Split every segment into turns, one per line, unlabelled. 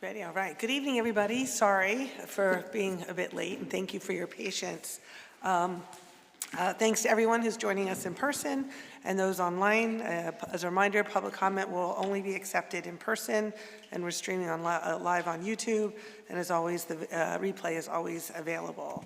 Ready? All right. Good evening, everybody. Sorry for being a bit late, and thank you for your patience. Thanks to everyone who's joining us in person and those online. As a reminder, public comment will only be accepted in person, and we're streaming on live on YouTube. And as always, the replay is always available.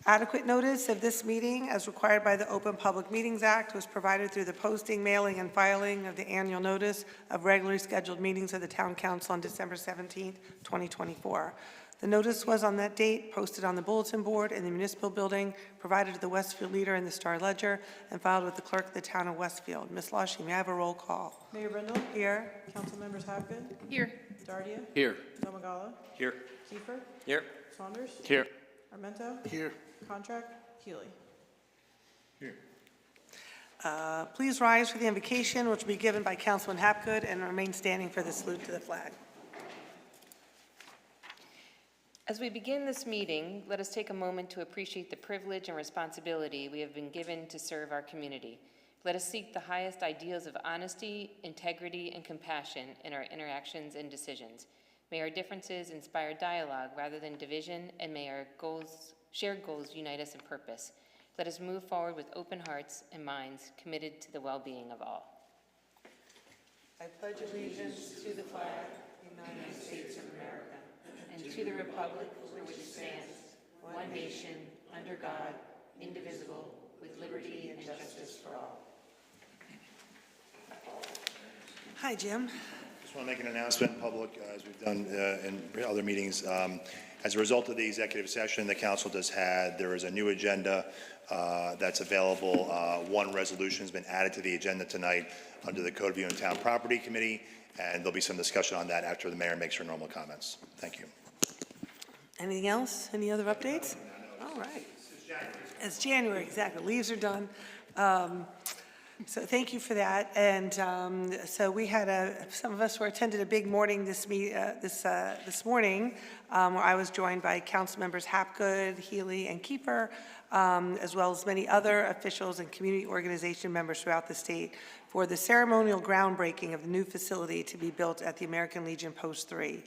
Adequate notice of this meeting, as required by the Open Public Meetings Act, was provided through the posting, mailing, and filing of the annual notice of regularly scheduled meetings of the Town Council on December 17th, 2024. The notice was on that date posted on the bulletin board in the municipal building, provided to the Westfield Leader and the Star Ledger, and filed with the clerk of the town of Westfield. Ms. Lushy, may I have a roll call?
Mayor Brindle?
Here.
Council members Hopgood?
Here.
Dardia?
Here.
Domagala?
Here.
Kiefer?
Here.
Saunders?
Here.
Armento?
Here.
Contract? Healy.
Here.
Please rise for the invocation, which will be given by Councilman Hapgood, and remain standing for the salute to the flag.
As we begin this meeting, let us take a moment to appreciate the privilege and responsibility we have been given to serve our community. Let us seek the highest ideals of honesty, integrity, and compassion in our interactions and decisions. May our differences inspire dialogue rather than division, and may our shared goals unite us in purpose. Let us move forward with open hearts and minds committed to the well-being of all.
I pledge allegiance to the flag of the United States of America,
And to the republic for which it stands, one nation, under God, indivisible, with liberty and justice for all.
Hi, Jim.
Just want to make an announcement in public, as we've done in other meetings. As a result of the executive session the council just had, there is a new agenda that's available. One resolution has been added to the agenda tonight under the Code Review and Town Property Committee, and there'll be some discussion on that after the mayor makes her normal comments. Thank you.
Anything else? Any other updates? All right. It's January, exactly. Leaves are done. So thank you for that. And so we had some of us were attended a big morning this morning, where I was joined by council members Hapgood, Healy, and Kiefer, as well as many other officials and community organization members throughout the state for the ceremonial groundbreaking of the new facility to be built at the American Legion Post 3.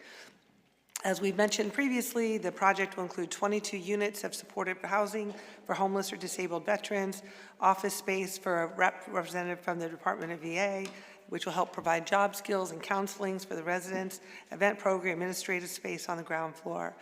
As we mentioned previously, the project will include 22 units of supportive housing for homeless or disabled veterans, office space for a representative from the Department of VA, which will help provide job skills and counselings for the residents, event program, administrative space on the ground floor.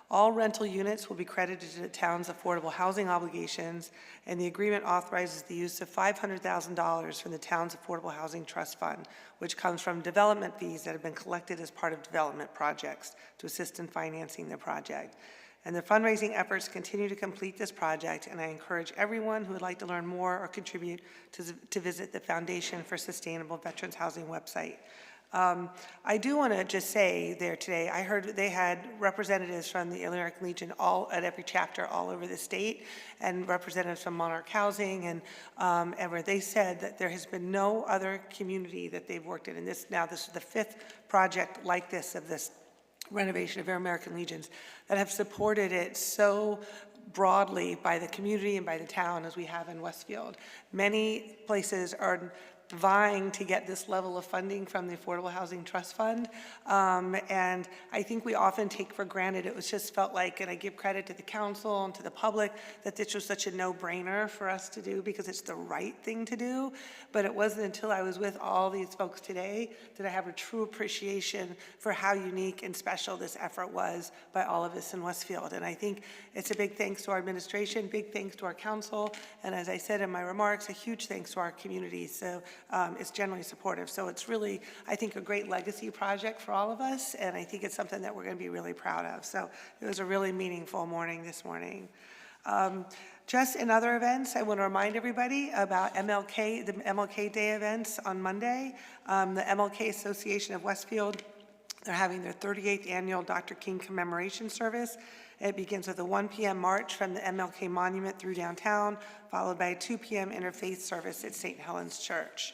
All rental units will be credited to the town's affordable housing obligations, and the agreement authorizes the use of $500,000 from the town's Affordable Housing Trust Fund, which comes from development fees that have been collected as part of development projects to assist in financing the project. And the fundraising efforts continue to complete this project, and I encourage everyone who would like to learn more or contribute to visit the Foundation for Sustainable Veterans Housing website. I do want to just say there today, I heard they had representatives from the American Legion all at every chapter all over the state, and representatives from Monarch Housing, and where they said that there has been no other community that they've worked in, and this is the 5th project like this of this renovation of American Legions, that have supported it so broadly by the community and by the town as we have in Westfield. Many places are vying to get this level of funding from the Affordable Housing Trust Fund. And I think we often take for granted, it was just felt like, and I give credit to the council and to the public, that this was such a no-brainer for us to do because it's the right thing to do. But it wasn't until I was with all these folks today that I have a true appreciation for how unique and special this effort was by all of us in Westfield. And I think it's a big thanks to our administration, big thanks to our council, and as I said in my remarks, a huge thanks to our community. So it's generally supportive. So it's really, I think, a great legacy project for all of us, and I think it's something that we're going to be really proud of. So it was a really meaningful morning this morning. Just in other events, I want to remind everybody about the MLK Day events on Monday. The MLK Association of Westfield, they're having their 38th annual Dr. King commemoration service. It begins with a 1 p.m. march from the MLK Monument through downtown, followed by a 2 p.m. interfaith service at St. Helen's Church.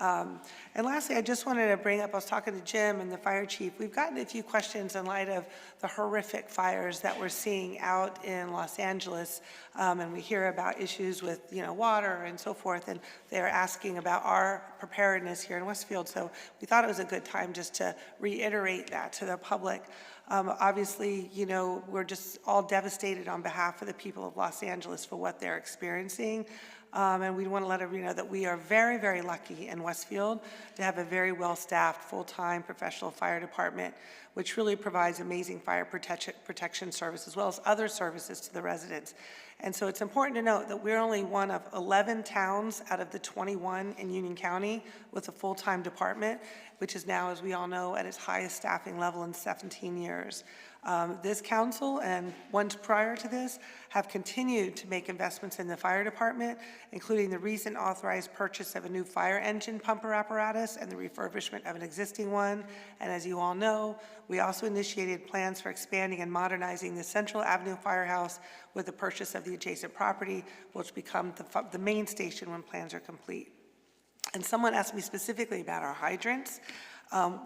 And lastly, I just wanted to bring up, I was talking to Jim and the fire chief. We've gotten a few questions in light of the horrific fires that we're seeing out in Los Angeles. And we hear about issues with, water and so forth. And they're asking about our preparedness here in Westfield. So we thought it was a good time just to reiterate that to the public. Obviously, we're just all devastated on behalf of the people of Los Angeles for what they're experiencing. And we want to let everybody know that we are very, very lucky in Westfield to have a very well-staffed, full-time professional fire department, which really provides amazing fire protection service as well as other services to the residents. And so it's important to note that we're only one of 11 towns out of the 21 in Union County with a full-time department, which is now, as we all know, at its highest staffing level in 17 years. This council and ones prior to this have continued to make investments in the fire department, including the recent authorized purchase of a new fire engine pumper apparatus and the refurbishment of an existing one. And as you all know, we also initiated plans for expanding and modernizing the Central Avenue Firehouse with the purchase of the adjacent property, which will become the main station when plans are complete. And someone asked me specifically about our hydrants.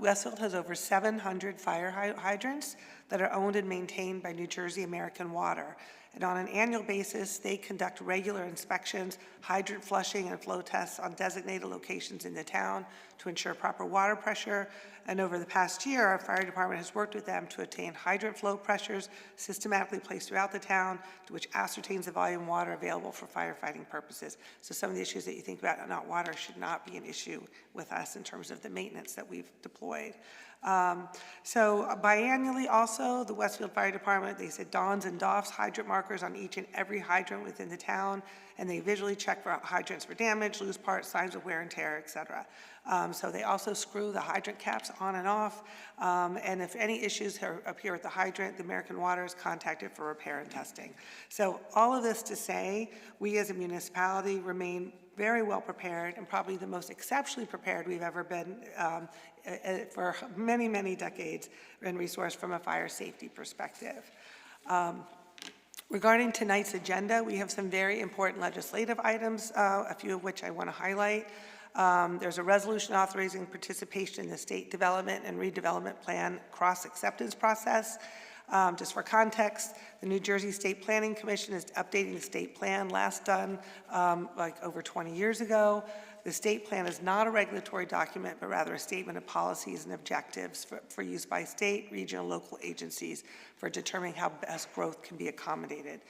Westfield has over 700 fire hydrants that are owned and maintained by New Jersey American Water. And on an annual basis, they conduct regular inspections, hydrant flushing, and flow tests on designated locations in the town to ensure proper water pressure. And over the past year, our fire department has worked with them to attain hydrant flow pressures systematically placed throughout the town, which ascertains the volume of water available for firefighting purposes. So some of the issues that you think about not water should not be an issue with us in terms of the maintenance that we've deployed. So biannually also, the Westfield Fire Department, they said dons and doffs hydrant markers on each and every hydrant within the town, and they visually check for hydrants for damage, loose parts, signs of wear and tear, et cetera. So they also screw the hydrant caps on and off, and if any issues appear with the hydrant, the American Water is contacted for repair and testing. So all of this to say, we as a municipality remain very well prepared and probably the most exceptionally prepared we've ever been for many, many decades in resource from a fire safety perspective. Regarding tonight's agenda, we have some very important legislative items, a few of which I want to highlight. There's a resolution authorizing participation in the State Development and Redevelopment Plan cross-acceptance process. Just for context, the New Jersey State Planning Commission is updating the state plan, last done like over 20 years ago. The state plan is not a regulatory document, but rather a statement of policies and objectives for use by state, regional, local agencies for determining how best growth can be accommodated.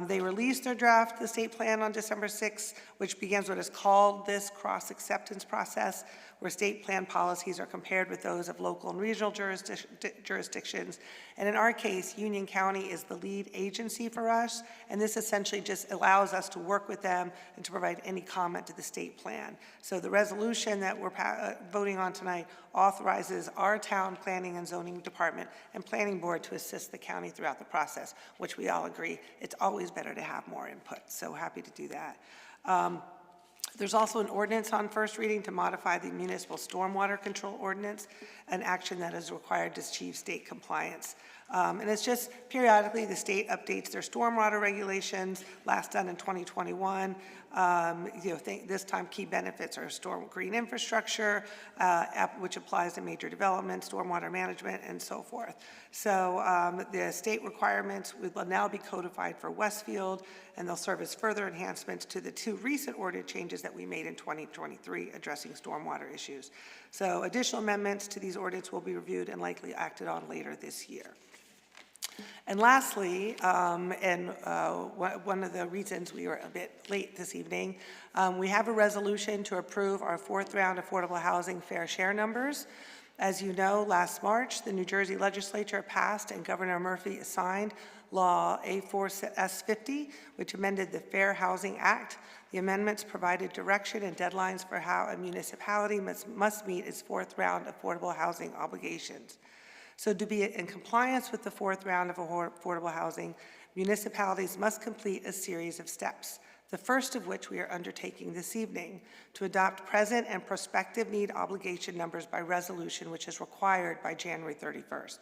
They released their draft, the state plan, on December 6th, which begins what is called this cross-acceptance process, where state plan policies are compared with those of local and regional jurisdictions. And in our case, Union County is the lead agency for us, and this essentially just allows us to work with them and to provide any comment to the state plan. So the resolution that we're voting on tonight authorizes our town planning and zoning department and planning board to assist the county throughout the process, which we all agree it's always better to have more input. So happy to do that. There's also an ordinance on first reading to modify the municipal stormwater control ordinance, an action that is required to achieve state compliance. And it's just periodically the state updates their stormwater regulations, last done in 2021. This time key benefits are storm green infrastructure, which applies to major development, stormwater management, and so forth. So the state requirements will now be codified for Westfield, and they'll serve as further enhancements to the two recent ordinance changes that we made in 2023 addressing stormwater issues. So additional amendments to these ordinances will be reviewed and likely acted on later this year. And lastly, one of the reasons we were a bit late this evening, we have a resolution to approve our fourth round affordable housing fair share numbers. As you know, last March, the New Jersey legislature passed and Governor Murphy signed Law A4S50, which amended the Fair Housing Act. The amendments provided direction and deadlines for how a municipality must meet its fourth round affordable housing obligations. So to be in compliance with the fourth round of affordable housing, municipalities must complete a series of steps, the first of which we are undertaking this evening, to adopt present and prospective need obligation numbers by resolution, which is required by January 31st.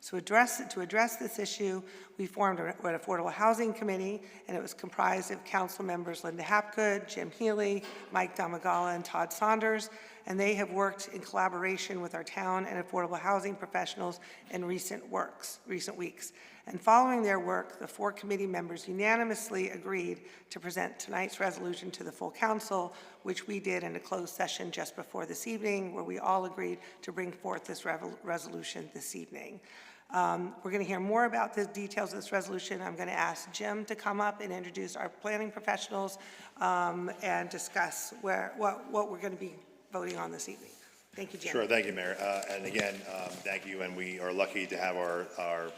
So to address this issue, we formed an Affordable Housing Committee, and it was comprised of council members Linda Hapgood, Jim Healy, Mike Domagala, and Todd Saunders, and they have worked in collaboration with our town and affordable housing professionals in recent weeks. And following their work, the 4 committee members unanimously agreed to present tonight's resolution to the full council, which we did in a closed session just before this evening, where we all agreed to bring forth this resolution this evening. We're going to hear more about the details of this resolution. I'm going to ask Jim to come up and introduce our planning professionals and discuss what we're going to be voting on this evening. Thank you, Jim.
Sure, thank you, Mayor. And again, thank you, and we are lucky to have our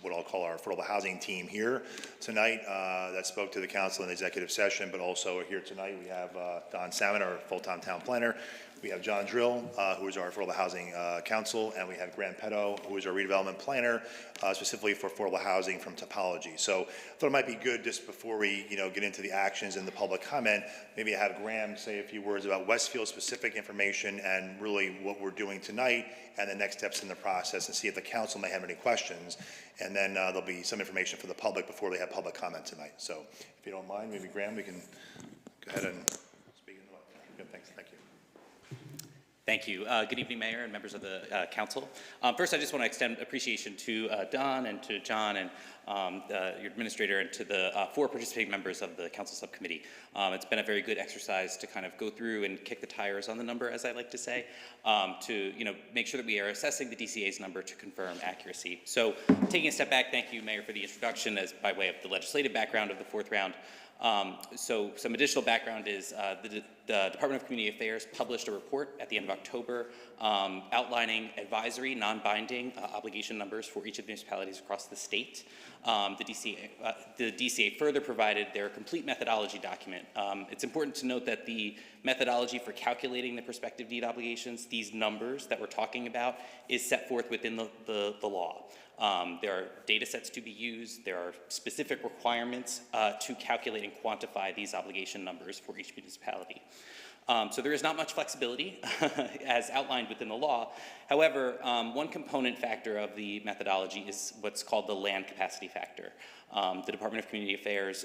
what I'll call our affordable housing team here tonight that spoke to the council in the executive session, but also here tonight we have Don Salmon, our full-time town planner. We have John Drill, who is our affordable housing counsel, and we have Graham Petto, who is our redevelopment planner, specifically for affordable housing from Topology. So I thought it might be good just before we get into the actions and the public comment, maybe have Graham say a few words about Westfield specific information and really what we're doing tonight and the next steps in the process, and see if the council may have any questions. And then there'll be some information for the public before they have public comment tonight. So if you don't mind, maybe Graham, we can go ahead and speak. Good, thanks. Thank you.
Thank you. Good evening, Mayor and members of the Council. First, I just want to extend appreciation to Don and to John and your administrator and to the 4 participating members of the Council Subcommittee. It's been a very good exercise to kind of go through and kick the tires on the number, as I like to say, to make sure that we are assessing the DCA's number to confirm accuracy. So, taking a step back, thank you, Mayor, for the introduction as by way of the legislative background of the 4th round. So some additional background is the Department of Community Affairs published a report at the end of October outlining advisory, non-binding obligation numbers for each of the municipalities across the state. The DCA further provided their complete methodology document. It's important to note that the methodology for calculating the prospective deed obligations, these numbers that we're talking about, is set forth within the law. There are data sets to be used. There are specific requirements to calculate and quantify these obligation numbers for each municipality. So there is not much flexibility as outlined within the law. However, one component factor of the methodology is what's called the land capacity factor. The Department of Community Affairs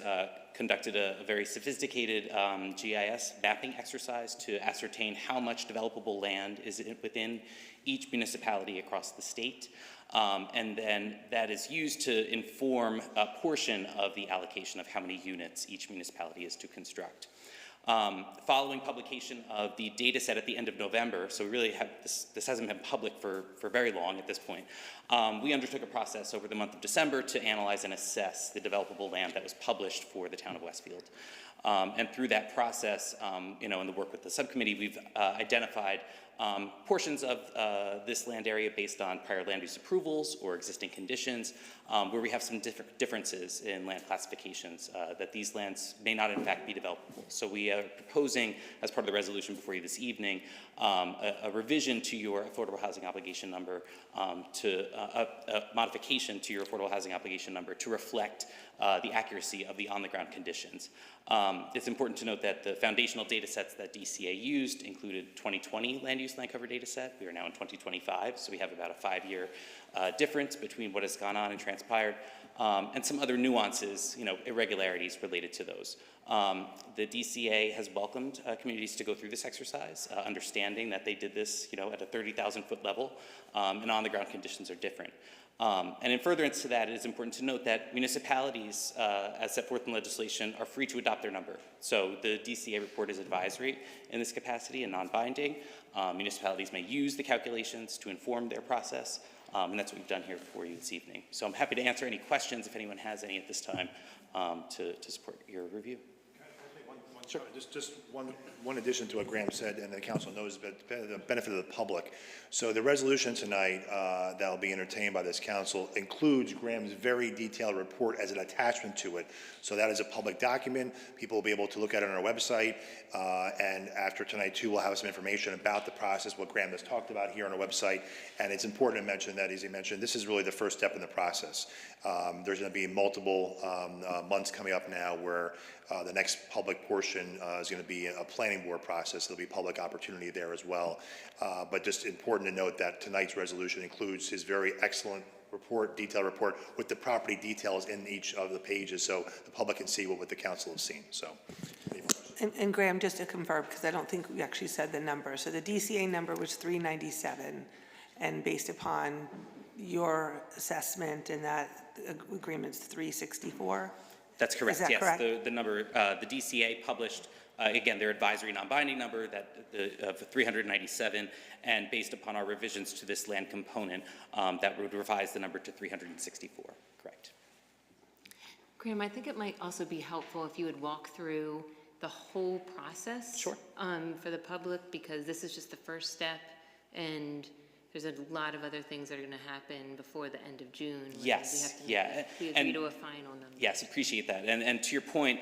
conducted a very sophisticated GIS mapping exercise to ascertain how much developable land is within each municipality across the state. And then that is used to inform a portion of the allocation of how many units each municipality is to construct. Following publication of the data set at the end of November, so we really have this hasn't been public for very long at this point, we undertook a process over the month of December to analyze and assess the developable land that was published for the town of Westfield. And through that process, in the work with the subcommittee, we've identified portions of this land area based on prior land use approvals or existing conditions, where we have some differences in land classifications, that these lands may not in fact be developable. So we are proposing, as part of the resolution before you this evening, a revision to your affordable housing obligation number, a modification to your affordable housing obligation number to reflect the accuracy of the on-the-ground conditions. It's important to note that the foundational data sets that DCA used included 2020 land use land cover data set. We are now in 2025, so we have about a 5-year difference between what has gone on and transpired, and some other nuances, irregularities related to those. The DCA has welcomed communities to go through this exercise, understanding that they did this, at a 30,000-foot level, and on-the-ground conditions are different. And in furtherance to that, it is important to note that municipalities, as set forth in legislation, are free to adopt their number. So the DCA report is advisory in this capacity and non-binding. Municipalities may use the calculations to inform their process, and that's what we've done here for you this evening. So I'm happy to answer any questions if anyone has any at this time to support your review.
Sure. Just one addition to what Graham said, and the council knows, but the benefit of the public. So the resolution tonight that will be entertained by this council includes Graham's very detailed report as an attachment to it. So that is a public document. People will be able to look at it on our website. And after tonight, too, we'll have some information about the process, what Graham has talked about here on our website. And it's important to mention that, as he mentioned, this is really the first step in the process. There's going to be multiple months coming up now where the next public portion is going to be a planning board process. There'll be public opportunity there as well. But just important to note that tonight's resolution includes his very excellent report, detailed report, with the property details in each of the pages, so the public can see what the council has seen, so.
And Graham, just to confirm, because I don't think we actually said the number. So the DCA number was 397, and based upon your assessment and that agreement's 364?
That's correct,
Is that
yes.
correct?
The number, the DCA published, again, their advisory non-binding number of 397, and based upon our revisions to this land component, that would revise the number to 364, correct.
Graham, I think it might also be helpful if you would walk through the whole process.
Sure.
For the public, because this is just the first step, and there's a lot of other things that are gonna happen before the end of June. when
Yes, yeah,
We
and-
agree to a final number.
Yes, appreciate that. And to your point,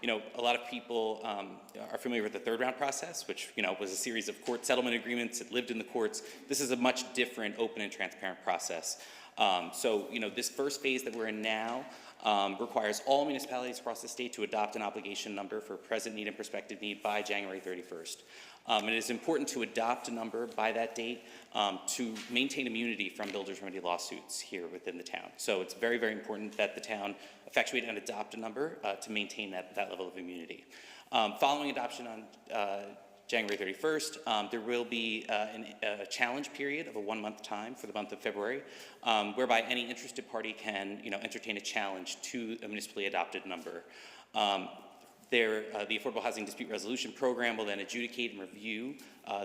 you know, a lot of people are familiar with the third round process, which, you know, was a series of court settlement agreements. It lived in the courts. This is a much different, open and transparent process. So, you know, this first phase that we're in now requires all municipalities across the state to adopt an obligation number for present need and prospective need by January 31st. It is important to adopt a number by that date to maintain immunity from builders' remedy lawsuits here within the town. So it's very, very important that the town effectuate and adopt a number to maintain that level of immunity. Following adoption on January 31st, there will be a challenge period of a 1-month time for the month of February, whereby any interested party can, you know, entertain a challenge to a municipally adopted number. The Affordable Housing Dispute Resolution Program will then adjudicate and review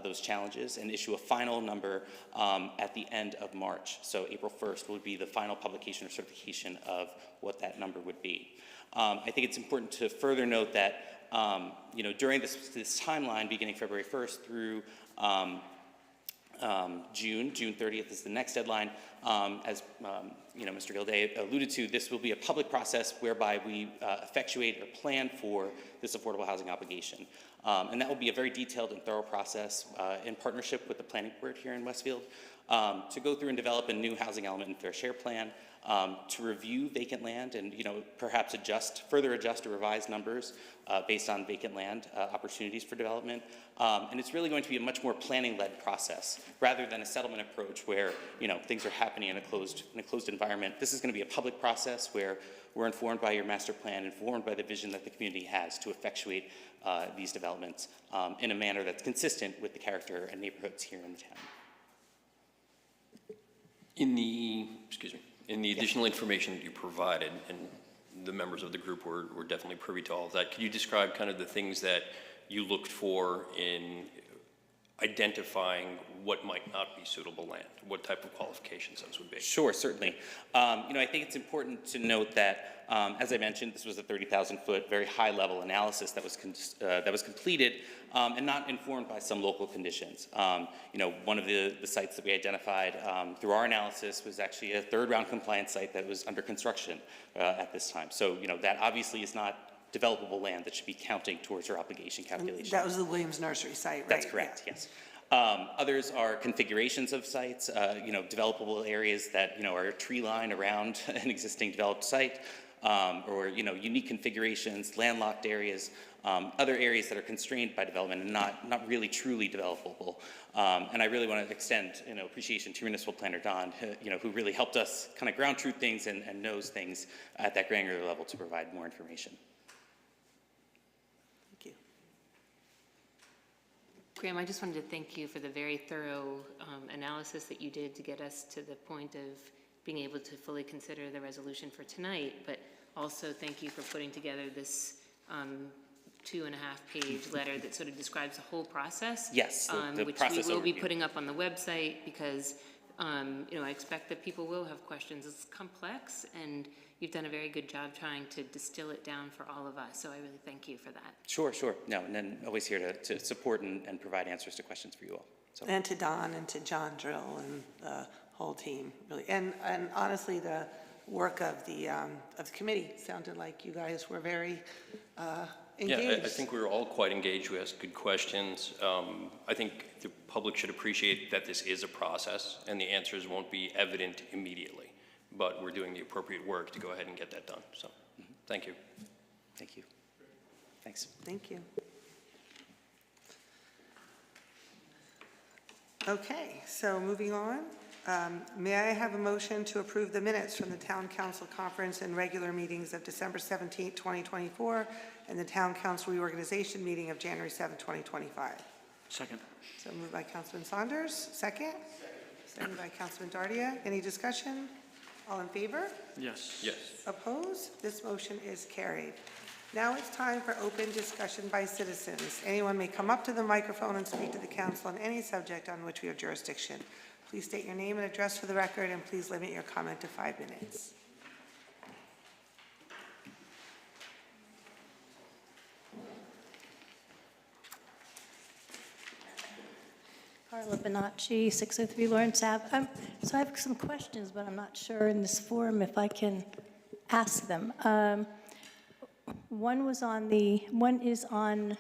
those challenges and issue a final number at the end of March. So April 1st would be the final publication or certification of what that number would be. I think it's important to further note that you know, during this timeline, beginning February 1st through June 30th is the next deadline. As you know, Mr. Gilday alluded to, this will be a public process whereby we effectuate or plan for this affordable housing obligation. And that will be a very detailed and thorough process in partnership with the planning board here in Westfield to go through and develop a new housing element and fair share plan, to review vacant land and, you know, perhaps further adjust or revise numbers based on vacant land opportunities for development. And it's really going to be a much more planning-led process rather than a settlement approach where, you know, things are happening in a closed environment. This is going to be a public process where we're informed by your master plan, informed by the vision that the community has to effectuate these developments in a manner that's consistent with the character and neighborhoods here in the town.
In the additional information that you provided, and the members of the group were definitely privy to all of that, could you describe kind of the things that you looked for in identifying what might not be suitable land, what type of qualifications those would be?
Sure, certainly. You know, I think it's important to note that, as I mentioned, this was a 30,000-foot, very high-level analysis that was completed and not informed by some local conditions. You know, one of the sites that we identified through our analysis was actually a third-round compliance site that was under construction at this time. So, you know, that obviously is not developable land that should be counting towards your obligation calculation.
That was the Williams Nursery site, right?
That's correct,
Yeah.
yes. Others are configurations of sites, you know, developable areas that, you know, are a tree line around an existing developed site, or, you know, unique configurations, landlocked areas, other areas that are constrained by development and not really truly developable. And I really want to extend, you know, appreciation to Municipal Planner Don, you know, who really helped us kind of ground truth things and knows things at that granular level to provide more information.
Thank you.
Graham, I just wanted to thank you for the very thorough analysis that you did to get us to the point of being able to fully consider the resolution for tonight, but also thank you for putting together this 2.5-page letter that sort of describes the whole process.
Yes, the
which
process
we will be
overview.
putting up on the website because, you know, I expect that people will have questions. It's complex, and you've done a very good job trying to distill it down for all of us, so I really thank you for that.
Sure. No, and then always here to support and provide answers to questions for you all. So.
And to Don and to John Drill and the whole team, really. And honestly, the work of the committee sounded like you guys were very engaged.
Yeah, I think we were all quite engaged. We asked good questions. I think the public should appreciate that this is a process and the answers won't be evident immediately, but we're doing the appropriate work to go ahead and get that done. So, thank you.
Thank you. Thanks.
Thank you. Okay, so moving on. May I have a motion to approve the minutes from the Town Council Conference and regular meetings of December 17th, 2024, and the Town Council Reorganization Meeting of January 7th, 2025?
Second.
So moved by Councilman Saunders, second? Seconded by Councilman Dardia. Any discussion? All in favor?
Yes.
Yes.
Opposed? This motion is carried. Now it's time for open discussion by citizens. Anyone may come up to the microphone and speak to the council on any subject on which we have jurisdiction. Please state your name and address for the record, and please limit your comment to 5 minutes.
Carla Bonacci, 603 Lawrence Ave. So I have some questions, but I'm not sure in this forum if I can ask them. One is on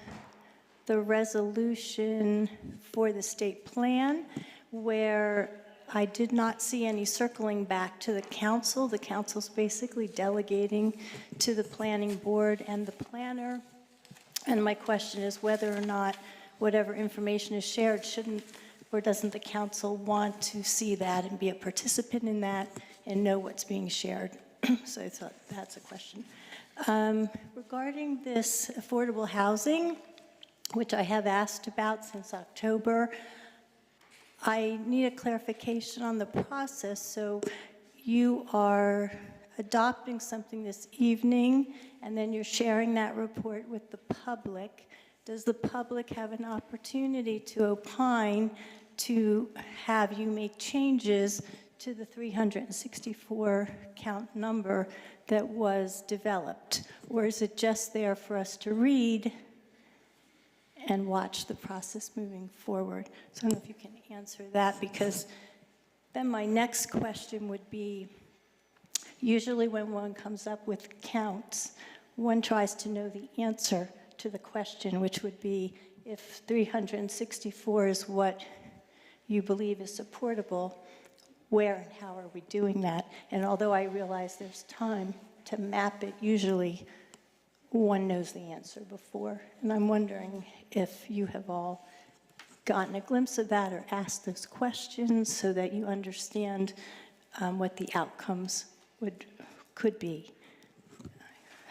the resolution for the state plan, where I did not see any circling back to the council. The council's basically delegating to the planning board and the planner. And my question is whether or not whatever information is shared shouldn't, or doesn't the council want to see that and be a participant in that and know what's being shared? So I thought that's a question. Regarding this affordable housing, which I have asked about since October, I need a clarification on the process. So you are adopting something this evening, and then you're sharing that report with the public. Does the public have an opportunity to opine, to have you make changes to the 364 count number that was developed? Or is it just there for us to read and watch the process moving forward? So I don't know if you can answer that, because then my next question would be, usually when one comes up with counts, one tries to know the answer to the question, which would be, if 364 is what you believe is supportable, where and how are we doing that? And although I realize there's time to map it, usually one knows the answer before. And I'm wondering if you have all gotten a glimpse of that or asked those questions so that you understand what the outcomes could be.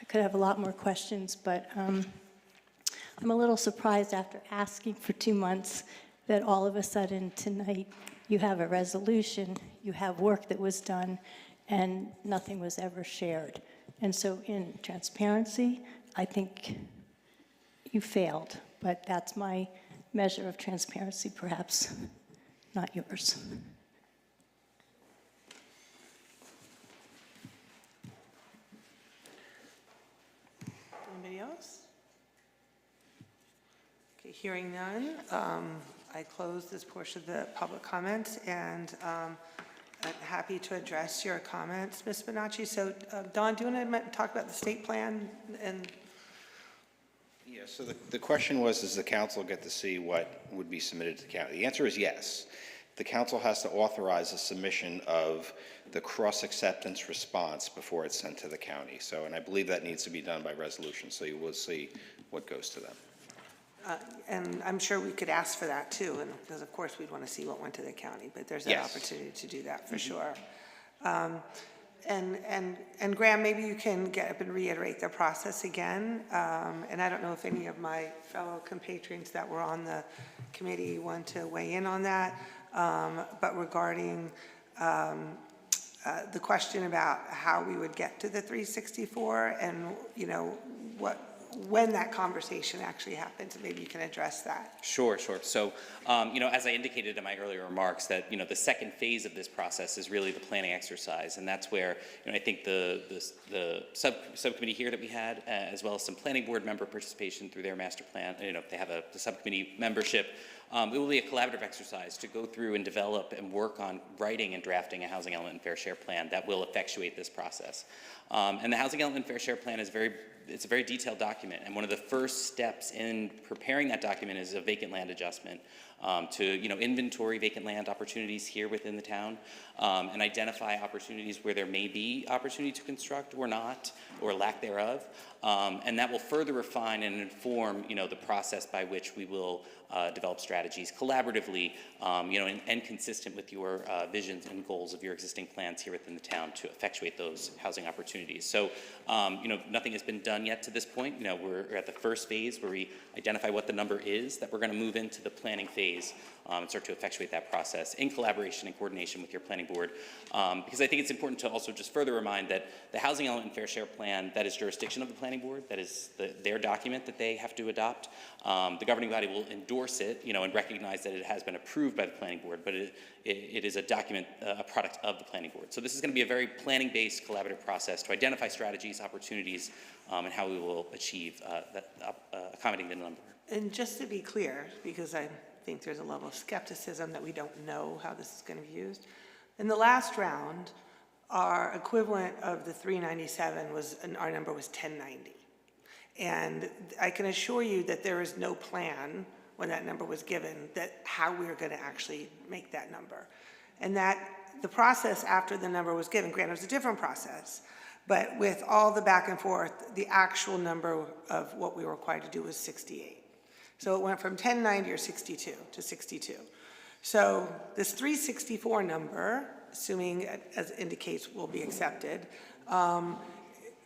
I could have a lot more questions, but I'm a little surprised after asking for 2 months that all of a sudden tonight you have a resolution, you have work that was done, and nothing was ever shared. And so in transparency, I think you failed, but that's my measure of transparency, perhaps not yours.
Anybody else? Okay, hearing none, I close this portion of the public comments, and I'm happy to address your comments, Ms. Bonacci. So, Don, do you want to talk about the state plan? And
Yeah, so the question was, does the council get to see what would be submitted to the county? The answer is yes. The council has to authorize the submission of the cross-acceptance response before it's sent to the county. So, and I believe that needs to be done by resolution, so you will see what goes to them.
and I'm sure we could ask for that too, and because of course we'd want to see what went to the county, but there's an
Yes.
opportunity to do that for sure. And Graham, maybe you can get up and reiterate the process again. And I don't know if any of my fellow compatriots that were on the committee want to weigh in on that. But regarding the question about how we would get to the 364 and, you know, when that conversation actually happens, maybe you can address that.
Sure. So, as I indicated in my earlier remarks, that, the second phase of this process is really the planning exercise, and that's where, I think the subcommittee here that we had, as well as some planning board member participation through their master plan, they have the subcommittee membership. It will be a collaborative exercise to go through and develop and work on writing and drafting a housing element and fair share plan that will effectuate this process. And the housing element and fair share plan is it's a very detailed document, and one of the first steps in preparing that document is a vacant land adjustment. to, inventory vacant land opportunities here within the town, and identify opportunities where there may be opportunity to construct or not, or lack thereof. And that will further refine and inform, the process by which we will develop strategies collaboratively, and consistent with your visions and goals of your existing plans here within the town to effectuate those housing opportunities. So, nothing has been done yet to this point. We're at the first phase where we identify what the number is that we're going to move into the planning phase and start to effectuate that process in collaboration and coordination with your planning board. Because I think it's important to also just further remind that the Housing Element and Fair Share Plan, that is jurisdiction of the planning board, that is their document that they have to adopt. The governing body will endorse it, and recognize that it has been approved by the planning board, but it is a document, a product of the planning board. So this is going to be a very planning-based collaborative process to identify strategies, opportunities, and how we will achieve accommodating the number.
And just to be clear, because I think there's a level of skepticism that we don't know how this is going to be used. In the last round, our equivalent of the 397 our number was 1090. And I can assure you that there is no plan when that number was given that how we were going to actually make that number. And that the process after the number was given, granted it was a different process, but with all the back and forth, the actual number of what we were required to do was 68. So it went from 1090 or 62 to 62. So this 364 number, assuming as indicates will be accepted,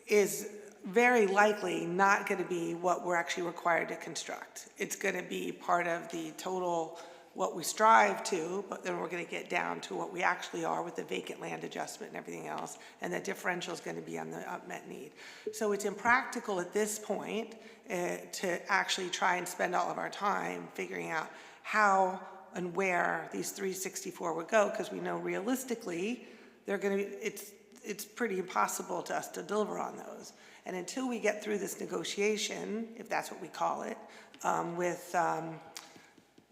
is very likely not going to be what we're actually required to construct. It's going to be part of the total what we strive to, but then we're going to get down to what we actually are with the vacant land adjustment and everything else, and the differential is going to be on the unmet need. So it's impractical at this point to actually try and spend all of our time figuring out how and where these 364 would go, because we know realistically they're going to be, it's pretty impossible to us to deliver on those. And until we get through this negotiation, if that's what we call it, with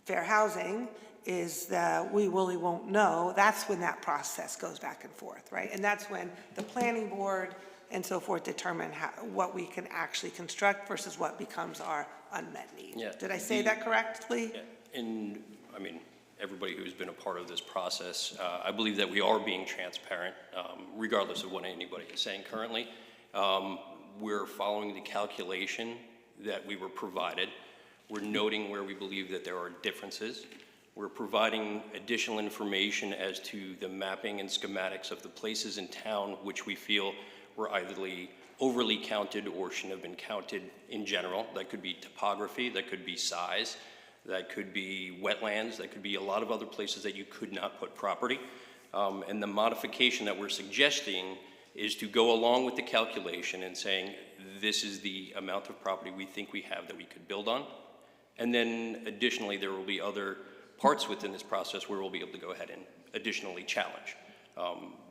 fair housing, is that we really won't know. That's when that process goes back and forth, right? And that's when the planning board and so forth determine what we can actually construct versus what becomes our unmet need.
Yeah,
Did I say that correctly?
Yeah. And I mean, everybody who's been a part of this process, I believe that we are being transparent, regardless of what anybody is saying currently. We're following the calculation that we were provided. We're noting where we believe that there are differences. We're providing additional information as to the mapping and schematics of the places in town which we feel were either overly counted or shouldn't have been counted in general. That could be topography, that could be size, that could be wetlands, that could be a lot of other places that you could not put property. And the modification that we're suggesting is to go along with the calculation and saying, this is the amount of property we think we have that we could build on. And then additionally, there will be other parts within this process where we'll be able to go ahead and additionally challenge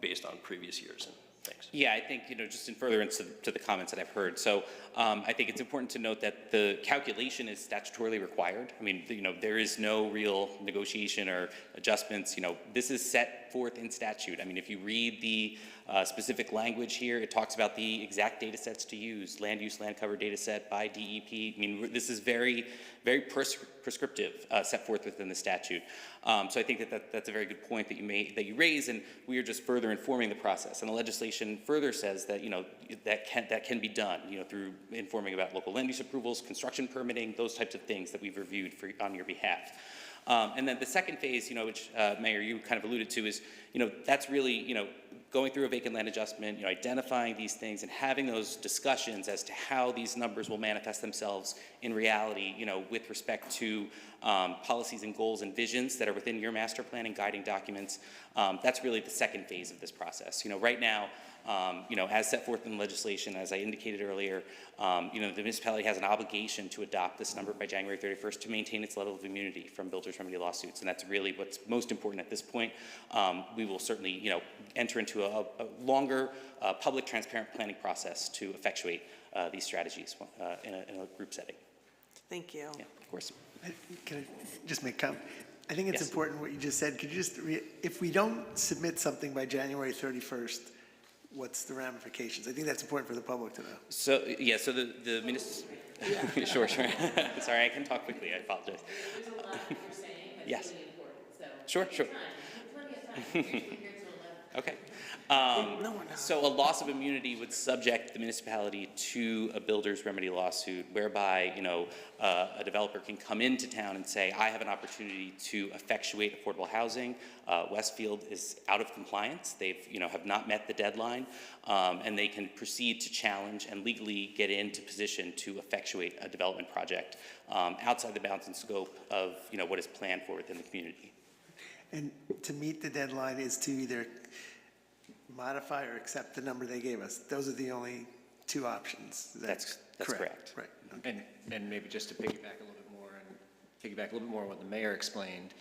based on previous years. And thanks.
Yeah, I think, just in furtherance to the comments that I've heard. So I think it's important to note that the calculation is statutorily required. I mean, there is no real negotiation or adjustments. This is set forth in statute. I mean, if you read the specific language here, it talks about the exact data sets to use, land use, land cover data set by DEP. I mean, this is very, very prescriptive, set forth within the statute. So I think that's a very good point that you raise, and we are just further informing the process. And the legislation further says that that can be done, through informing about local land use approvals, construction permitting, those types of things that we've reviewed on your behalf. And then the second phase, which Mayor, you kind of alluded to, is that's really going through a vacant land adjustment, identifying these things and having those discussions as to how these numbers will manifest themselves in reality, with respect to policies and goals and visions that are within your master plan and guiding documents. That's really the second phase of this process. Right now, as set forth in the legislation, as I indicated earlier, the municipality has an obligation to adopt this number by January 31st to maintain its level of immunity from builders' remedy lawsuits, and that's really what's most important at this point. We will certainly, enter into a longer, public, transparent planning process to effectuate these strategies in a group setting.
Thank you.
Yeah, of course.
Can I just make a comment? I think it's
Yes.
important what you just said. Could you just, if we don't submit something by January 31st, what's the ramifications? I think that's important for the public to know.
So, yeah, so the municipal, sure. Sorry, I can talk quickly, I apologize. Yes.
really important, so.
Sure, sure.
Plenty of time. We're here till 11.
Okay.
No, we're not.
So a loss of immunity would subject the municipality to a builder's remedy lawsuit whereby, a developer can come into town and say, I have an opportunity to effectuate affordable housing. Westfield is out of compliance. They've, have not met the deadline, and they can proceed to challenge and legally get into position to effectuate a development project outside the bounds and scope of, what is planned for within the community.
And to meet the deadline is to either modify or accept the number they gave us. Those are the only two options. Is that
That's correct.
Right.
And maybe just to piggyback a little bit more on what the mayor explained,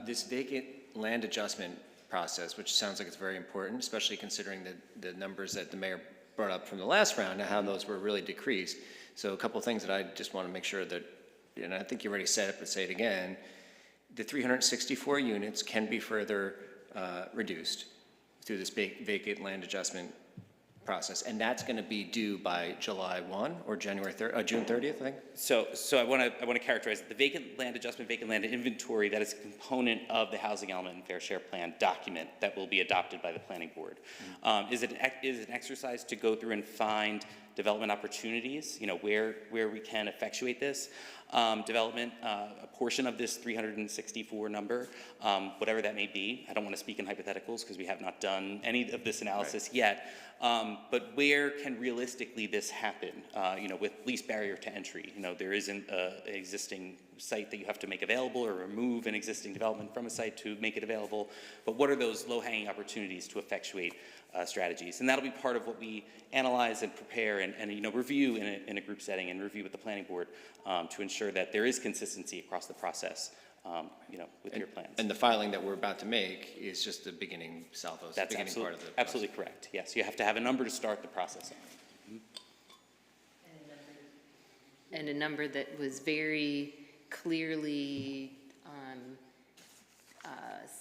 this vacant land adjustment process, which sounds like it's very important, especially considering the numbers that the mayor brought up from the last round and how those were really decreased. So a couple of things that I just want to make sure that, and I think you already said it, but say it again, the 364 units can be further reduced through this vacant land adjustment process, and that's going to be due by July 1 or June 30th, I think?
So I want to characterize it. The vacant land adjustment, vacant land inventory, that is a component of the housing element and fair share plan document that will be adopted by the planning board. Is it an exercise to go through and find development opportunities, where we can effectuate this development, a portion of this 364 number, whatever that may be. I don't want to speak in hypotheticals because we have not done any of this analysis yet. But where can realistically this happen, with least barrier to entry? There isn't an existing site that you have to make available or remove an existing development from a site to make it available. But what are those low-hanging opportunities to effectuate strategies? And that'll be part of what we analyze and prepare and review in a group setting and review with the planning board to ensure that there is consistency across the process, with your plans.
And the filing that we're about to make is just the beginning salvo, the beginning part of the process.
Absolutely correct. Yes, you have to have a number to start the process on.
And a number that was very clearly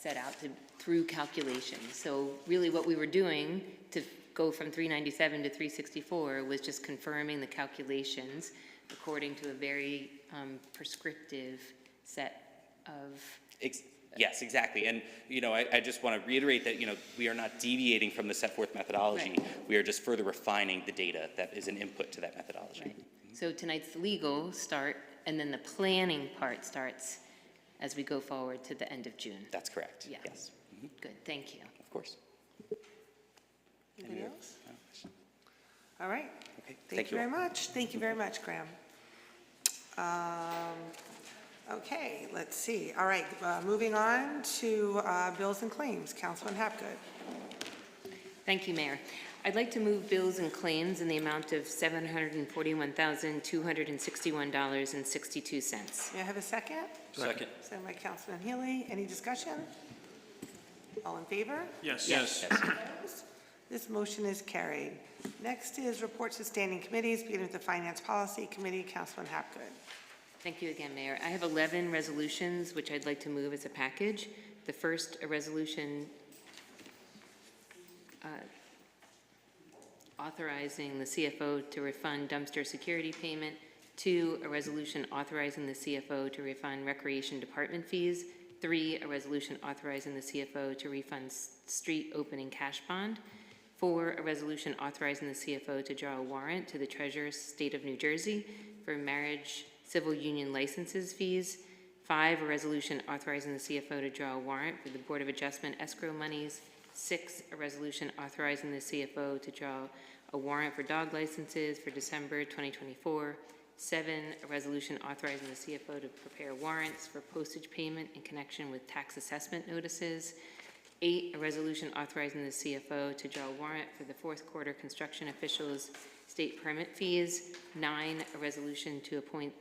set out through calculations. So really what we were doing to go from 397 to 364 was just confirming the calculations according to a very prescriptive set of.
Yes, exactly. And, I just want to reiterate that, we are not deviating from the set forth methodology.
Right.
We are just further refining the data that is an input to that methodology.
Right. So tonight's the legal start, and then the planning part starts as we go forward to the end of June.
That's correct.
Yeah.
Yes.
Good, thank you.
Of course.
Anybody else? All right.
Okay.
Thank you very much. Thank you very much, Graham. Okay, let's see. All right, moving on to bills and claims. Councilman Hapgood.
Thank you, Mayor. I'd like to move bills and claims in the amount of $741,261.62.
May I have a second?
Second.
Second by Councilman Healy. Any discussion? All in favor?
Yes.
Opposed? This motion is carried. Next is reports of standing committees, beginning with the Finance Policy Committee. Councilman Hapgood.
Thank you again, Mayor. I have 11 resolutions, which I'd like to move as a package. The first, a resolution authorizing the CFO to refund dumpster security payment. 2, a resolution authorizing the CFO to refund recreation department fees. 3, a resolution authorizing the CFO to refund street opening cash bond. 4, a resolution authorizing the CFO to draw a warrant to the Treasurer, State of New Jersey, for marriage civil union licenses fees. 5, a resolution authorizing the CFO to draw a warrant for the Board of Adjustment escrow monies. 6, a resolution authorizing the CFO to draw a warrant for dog licenses for December 2024. 7, a resolution authorizing the CFO to prepare warrants for postage payment in connection with tax assessment notices. 8, a resolution authorizing the CFO to draw a warrant for the fourth quarter construction officials' state permit fees. 9, a resolution to appoint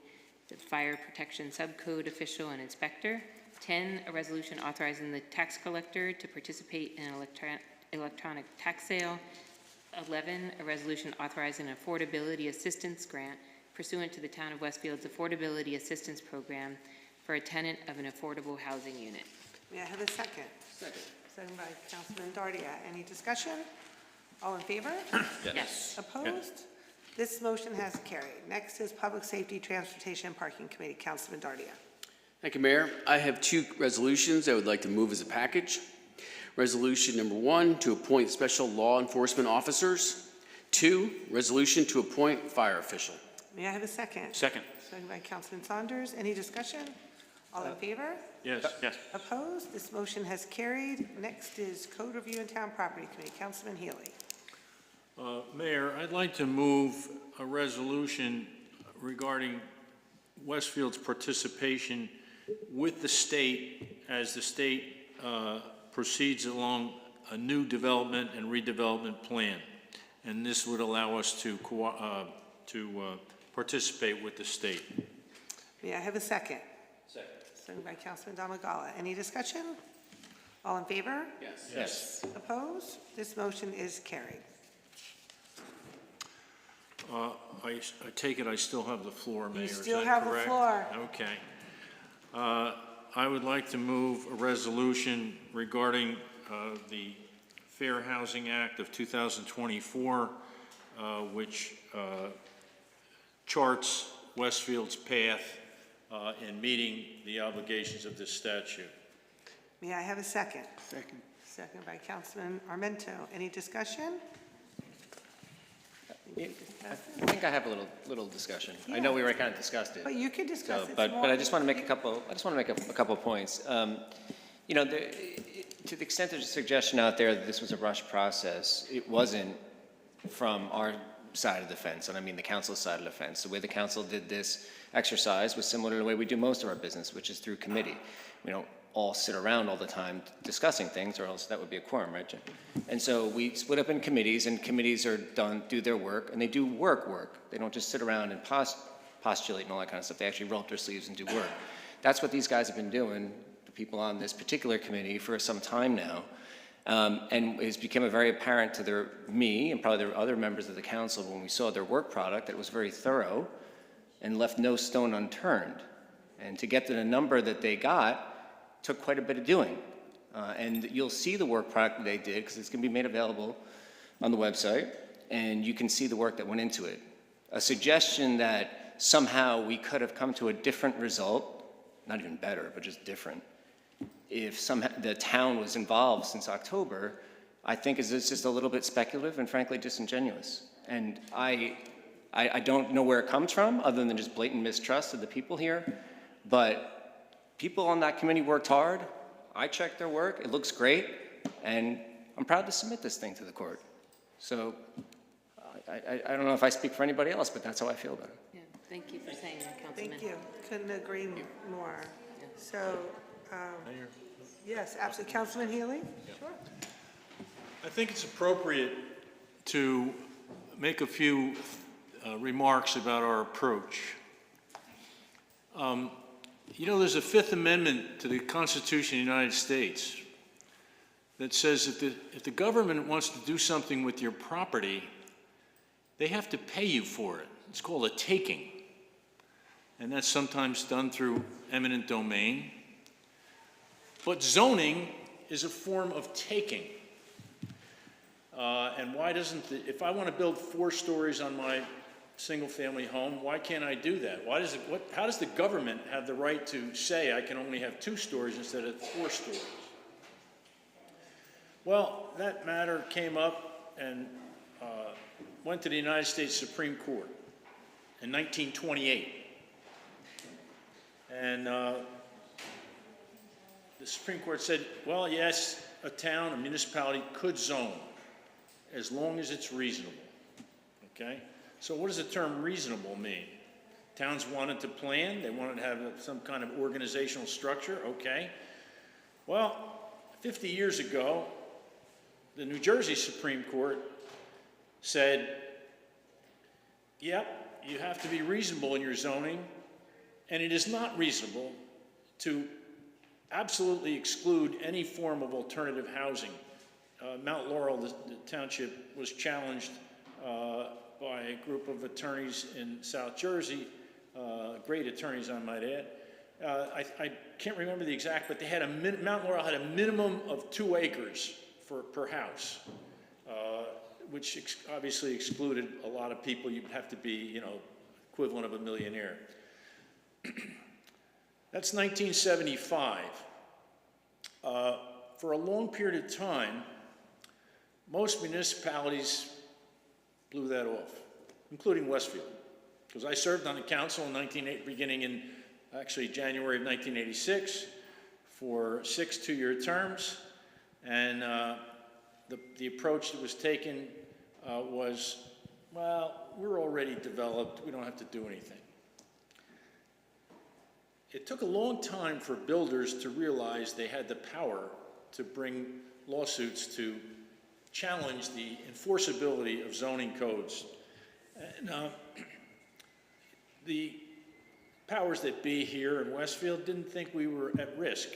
the fire protection subcode official and inspector. 10, a resolution authorizing the tax collector to participate in an electronic tax sale. 11, a resolution authorizing an affordability assistance grant pursuant to the Town of Westfield's Affordability Assistance Program for a tenant of an affordable housing unit.
May I have a second? Second. Second by Councilman Dardia. Any discussion? All in favor?
Yes.
Opposed? This motion has carried. Next is Public Safety, Transportation, and Parking Committee. Councilman Dardia.
Thank you, Mayor. I have two resolutions I would like to move as a package. Resolution number 1, to appoint special law enforcement officers. 2, resolution to appoint fire official.
May I have a second?
Second.
Second by Councilman Saunders. Any discussion? All in favor?
Yes, yes.
Opposed? This motion has carried. Next is Code Review and Town Property Committee. Councilman Healy.
Mayor, I'd like to move a resolution regarding Westfield's participation with the state as the state proceeds along a new development and redevelopment plan. And this would allow us to participate with the state.
May I have a second? Second. Second by Councilman Damagala. Any discussion? All in favor?
Yes.
Yes.
Opposed? This motion is carried.
I take it I still have the floor, Mayor.
You
is
still
that
have the
correct?
floor.
Okay. I would like to move a resolution regarding the Fair Housing Act of 2024, which charts Westfield's path in meeting the obligations of this statute.
May I have a second?
Second.
Second by Councilman Armento. Any discussion?
I think I have a little discussion. I know we already kind of discussed it.
But you can discuss
So,
it
but
more.
I just want to make a couple. I just want to make a couple of points. You know, to the extent there's a suggestion out there that this was a rushed process, it wasn't from our side of the fence, and I mean the council's side of the fence. The way the council did this exercise was similar to the way we do most of our business, which is through committee. We don't all sit around all the time discussing things, or else that would be a quorum, right, Jim? And so we split up in committees, and committees are do their work, and they do work. They don't just sit around and postulate and all that kind of stuff. They actually roll up their sleeves and do work. That's what these guys have been doing, the people on this particular committee, for some time now. And it's become very apparent to me and probably the other members of the council when we saw their work product that it was very thorough and left no stone unturned. And to get to the number that they got took quite a bit of doing. And you'll see the work product that they did because it's going to be made available on the website, and you can see the work that went into it. A suggestion that somehow we could have come to a different result, not even better, but just different, if somehow the town was involved since October, I think is just a little bit speculative and frankly disingenuous. And I don't know where it comes from other than just blatant mistrust of the people here, but people on that committee worked hard. I checked their work, it looks great, and I'm proud to submit this thing to the court. So I don't know if I speak for anybody else, but that's how I feel about it.
Yeah, thank you for saying that, Councilman.
Thank you. Couldn't agree more. So, yes, absolutely. Councilman Healy? Sure.
I think it's appropriate to make a few remarks about our approach. You know, there's a Fifth Amendment to the Constitution of the United States that says if the government wants to do something with your property, they have to pay you for it. It's called a taking. And that's sometimes done through eminent domain. But zoning is a form of taking. And why doesn't, if I want to build 4 stories on my single-family home, why can't I do that? How does the government have the right to say I can only have 2 stories instead of 4 stories? Well, that matter came up and went to the United States Supreme Court in 1928. And the Supreme Court said, well, yes, a town, a municipality could zone as long as it's reasonable, okay? So what does the term reasonable mean? Towns wanted to plan, they wanted to have some kind of organizational structure, okay. Well, 50 years ago, the New Jersey Supreme Court said, yep, you have to be reasonable in your zoning, and it is not reasonable to absolutely exclude any form of alternative housing. Mount Laurel, the township, was challenged by a group of attorneys in South Jersey, great attorneys, I might add. I can't remember the exact, but they had Mount Laurel had a minimum of 2 acres per house, which obviously excluded a lot of people. You'd have to be, you know, equivalent of a millionaire. That's 1975. For a long period of time, most municipalities blew that off, including Westfield. Because I served on the council beginning in actually January of 1986 for 6 two-year terms. And the approach that was taken was, well, we're already developed, we don't have to do anything. It took a long time for builders to realize they had the power to bring lawsuits to challenge the enforceability of zoning codes. And the powers that be here in Westfield didn't think we were at risk.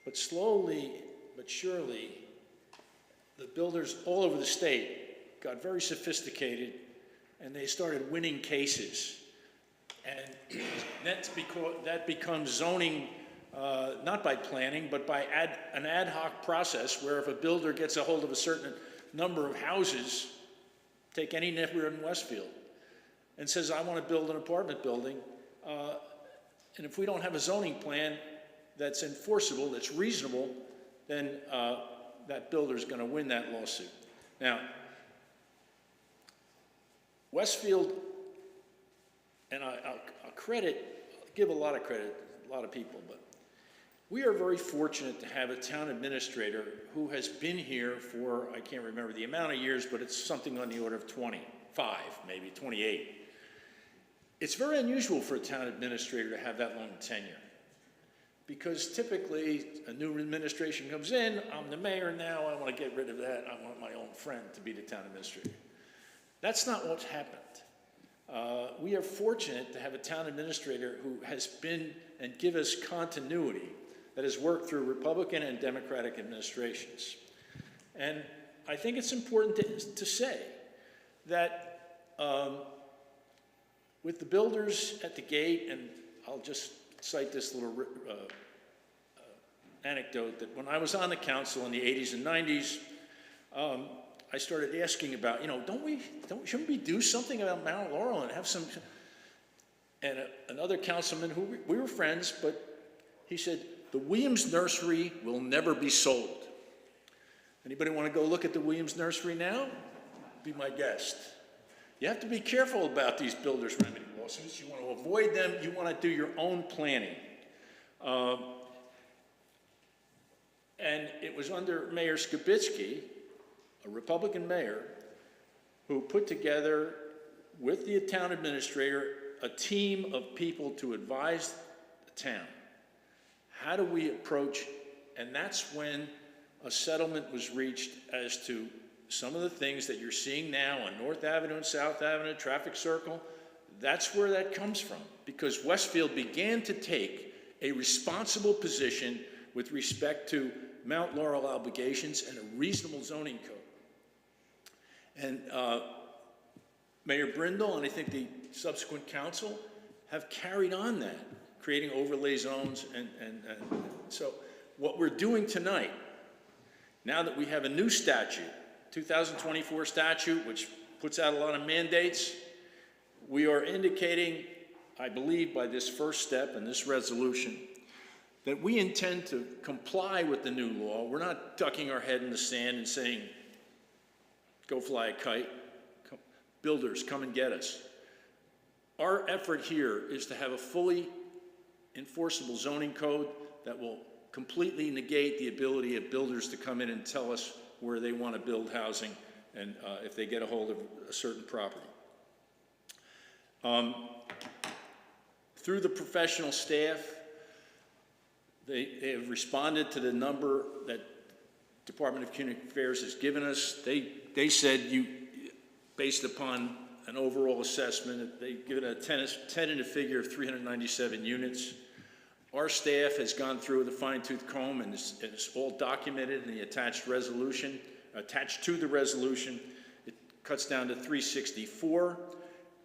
But slowly but surely, the builders all over the state got very sophisticated and they started winning cases. And that becomes zoning, not by planning, but by an ad hoc process where if a builder gets a hold of a certain number of houses, take any neighborhood in Westfield, and says, I want to build an apartment building, and if we don't have a zoning plan that's enforceable, that's reasonable, then that builder's going to win that lawsuit. Now, Westfield, and I'll give a lot of credit to a lot of people, but we are very fortunate to have a town administrator who has been here for, I can't remember the amount of years, but it's something on the order of 25, maybe 28. It's very unusual for a town administrator to have that long tenure, because typically a new administration comes in, I'm the mayor now, I want to get rid of that, I want my own friend to be the town administrator. That's not what's happened. We are fortunate to have a town administrator who has been and give us continuity that has worked through Republican and Democratic administrations. And I think it's important to say that with the builders at the gate, and I'll just cite this little anecdote, that when I was on the council in the 80s and 90s, I started asking about, shouldn't we do something about Mount Laurel and have some, and another councilman who we were friends, but he said, the Williams Nursery will never be sold. Anybody want to go look at the Williams Nursery now? Be my guest. You have to be careful about these builders' remedy lawsuits. You want to avoid them. You want to do your own planning. And it was under Mayor Skibitsky, a Republican mayor, who put together with the town administrator a team of people to advise the town. How do we approach, and that's when a settlement was reached as to some of the things that you're seeing now on North Avenue and South Avenue, traffic circle. That's where that comes from, because Westfield began to take a responsible position with respect to Mount Laurel obligations and a reasonable zoning code. And Mayor Brindle, and I think the subsequent council, have carried on that, creating overlay zones. And so what we're doing tonight, now that we have a new statute, 2024 statute, which puts out a lot of mandates, we are indicating, I believe by this first step in this resolution, that we intend to comply with the new law. We're not ducking our head in the sand and saying, go fly a kite. Builders, come and get us. Our effort here is to have a fully enforceable zoning code that will completely negate the ability of builders to come in and tell us where they want to build housing and if they get a hold of a certain property. Through the professional staff, they have responded to the number that Department of Community Affairs has given us. They said based upon an overall assessment, they've given a tentative figure of 397 units. Our staff has gone through the fine-tooth comb, and it's all documented in the attached resolution. Attached to the resolution, it cuts down to 364.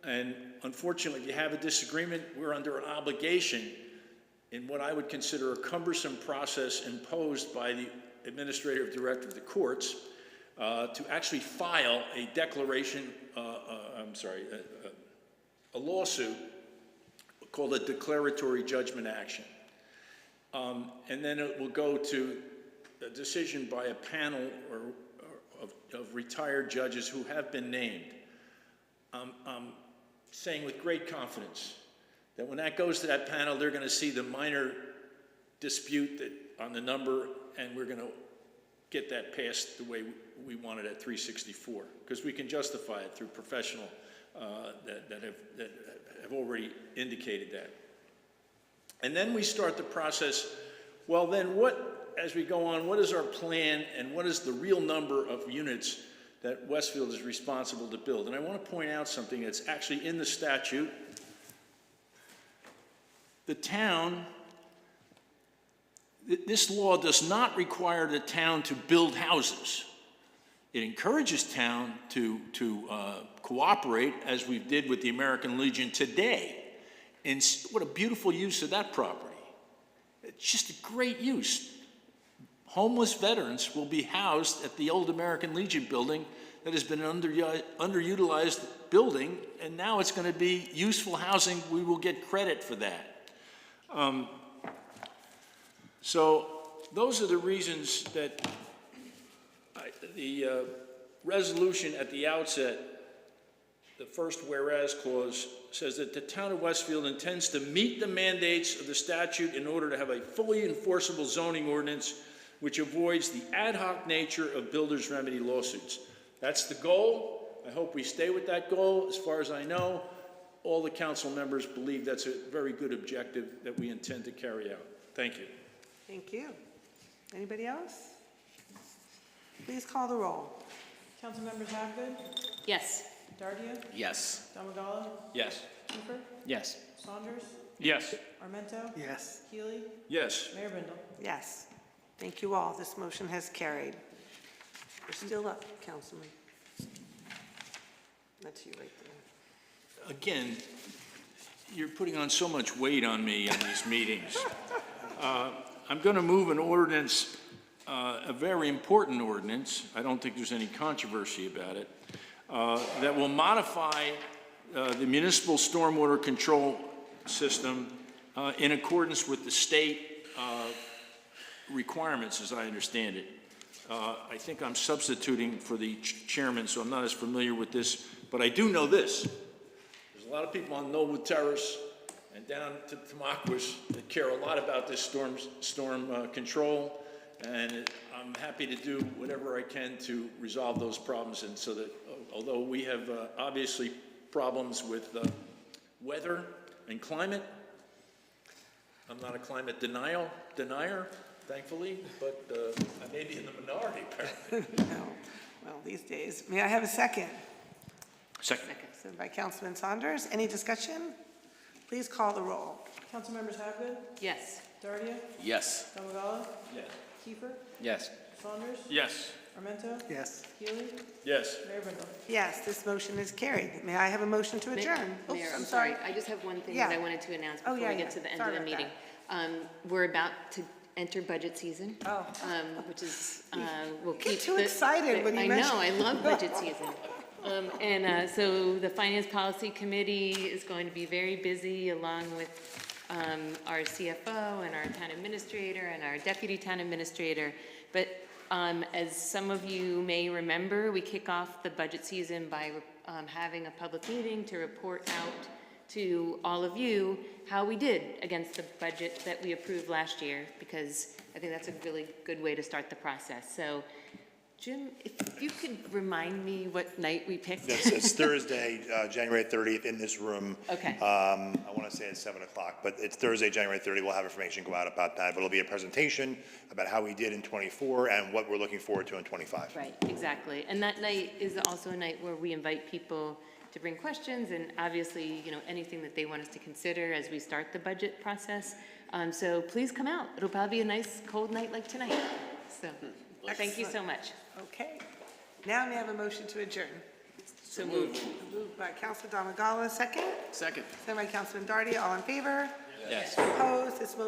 And unfortunately, if you have a disagreement, we're under an obligation in what I would consider a cumbersome process imposed by the administrative director of the courts to actually file a declaration, a lawsuit called a declaratory judgment action. And then it will go to a decision by a panel of retired judges who have been named. I'm saying with great confidence that when that goes to that panel, they're going to see the minor dispute on the number, and we're going to get that passed the way we want it at 364, because we can justify it through professional that have already indicated that. And then we start the process. Well, then as we go on, what is our plan and what is the real number of units that Westfield is responsible to build? And I want to point out something that's actually in the statute. The town, this law does not require the town to build houses. It encourages town to cooperate, as we did with the American Legion today. And what a beautiful use of that property. It's just a great use. Homeless veterans will be housed at the old American Legion building that has been an underutilized building, and now it's going to be useful housing. We will get credit for that. So those are the reasons that the resolution at the outset, the first whereas clause, says that the town of Westfield intends to meet the mandates of the statute in order to have a fully enforceable zoning ordinance which avoids the ad hoc nature of builders' remedy lawsuits. That's the goal. I hope we stay with that goal. As far as I know, all the council members believe that's a very good objective that we intend to carry out. Thank you.
Thank you. Anybody else? Please call the roll.
Councilmembers Hapgood,
Yes.
Dardia,
Yes.
Domagala,
Yes.
Kiefer,
Yes.
Saunders,
Yes.
Armento,
Yes.
Healy,
Yes.
Mayor Bindle.
Yes. Thank you all. This motion has carried. We're still up, Councilman. That's you right there.
Again, you're putting on so much weight on me in these meetings. I'm going to move an ordinance, a very important ordinance, I don't think there's any controversy about it, that will modify the municipal stormwater control system in accordance with the state requirements, as I understand it. I think I'm substituting for the chairman, so I'm not as familiar with this, but I do know this. There's a lot of people on Noble Terrace and down to Tamaquas that care a lot about this storm control, and I'm happy to do whatever I can to resolve those problems, and so that although we have obviously problems with weather and climate, I'm not a climate denier, thankfully, but I may be in the minority, apparently.
No. Well, these days. May I have a second?
Second.
Second by Councilman Saunders. Any discussion? Please call the roll.
Councilmembers Hapgood,
Yes.
Dardia,
Yes.
Domagala,
Yes.
Kiefer,
Yes.
Saunders,
Yes.
Armento,
Yes.
Healy,
Yes.
Mayor Bindle.
Yes, this motion is carried. May I have a motion to adjourn? Oops,
Mayor, I'm sorry. I just have one thing that
Yeah.
I wanted to announce
Oh,
before
yeah,
we get
yeah.
to the end
Sorry
of the
about
meeting. We're about to enter budget season.
Oh.
Which is, we'll keep.
Get too excited when you
I
mention.
know, I love budget season. So the Finance Policy Committee is going to be very busy, along with our CFO and our town administrator and our deputy town administrator. But as some of you may remember, we kick off the budget season by having a public meeting to report out to all of you how we did against the budget that we approved last year, because I think that's a really good way to start the process. So, Jim, if you could remind me what night we picked?
It's Thursday, January 30th, in this room.
Okay.
I want to say it's 7 o'clock, but it's Thursday, January 30th. We'll have information go out about that, but it'll be a presentation about how we did in '24 and what we're looking forward to in '25.
Right, exactly. And that night is also a night where we invite people to bring questions and obviously, anything that they want us to consider as we start the budget process. So please come out. It'll probably be a nice cold night like tonight. So, thank you so much.
Okay. Now may I have a motion to adjourn?
So moved.
Moved by Councilman Domagala, second.
Second.
Second by Councilman Dardy. All in favor?
Yes.
Opposed? This motion